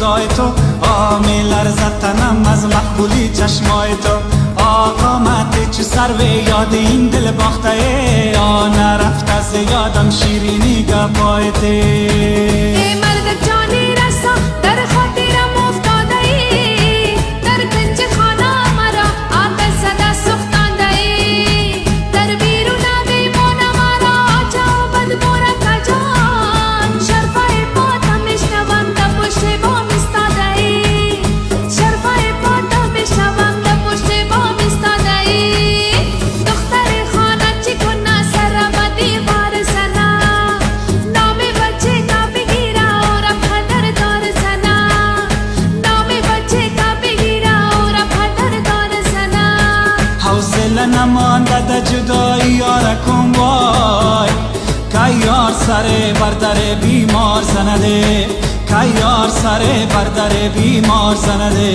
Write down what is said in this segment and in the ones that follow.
صدای تو، می لرزد تنم از مقبولی چشمای تو. قامت چه سر و یاد این دل باخته، نرفت از یادم شیرینی گپایت. ای مرد جانی رسا در خاطرم افتاده ای، در گنج خانه مرا آتش زده سوختانده ای، در بیرون بیمان مرا جوابت مورد جان، شرفای پاتا میشنوم در پشت بام ایستاده ای، شرفای پاتا میشنوم در پشت بام ایستاده ای. دختر خانه چی کنه سر به دیوار زنه، نام بچه کا بگیره و را پدر دار زنه، نام بچه کا بگیره و را پدر دار زنه. حوصله نمانده در جدایی یار کن وای، که یار سر بر در بیمار زنده، که یار سر بر در بیمار زنده.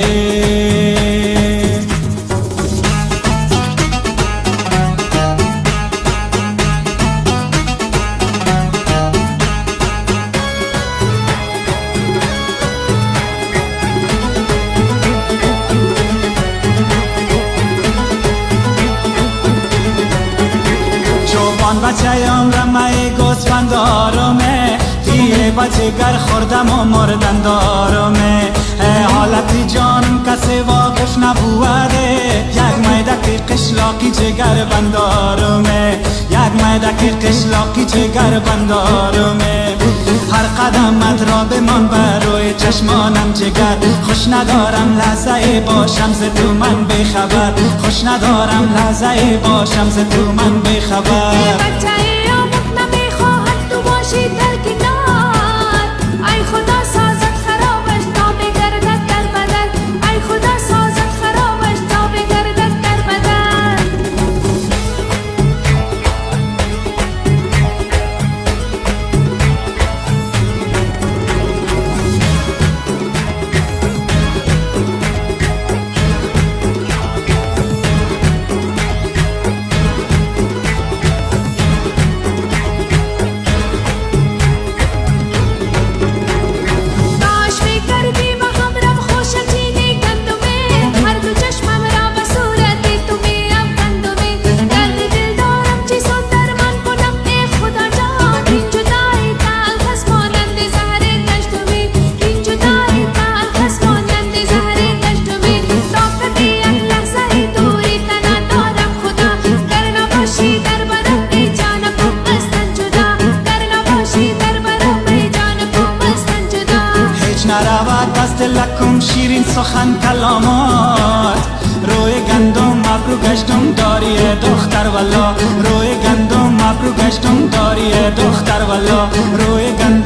جوان بچه عمرمه گوسفند دارمه، دیه بچه گر خوردم و مردن دارمه. حالت جانم کسی واقف نبوده، یک میدک قشلاقی جگر بندارمه، یک میدک قشلاقی جگر بندارمه. هر قدمت را بمان بر روی چشمانم جگر، خوش ندارم لحظه باشم ز تو من بخبر، خوش ندارم لحظه باشم ز تو من بخبر. بچه آمد نمیخواهد تو باشی در کنار، ای خدا سازد خرابش تا بگردد در بدن، ای خدا سازد خرابش تا بگردد در بدن. نرود دست لکم شیرین سخن کلامات، روی گندم ابرو گشتم داری دختر والا، روی گندم ابرو گشتم داری دختر والا، روی گندم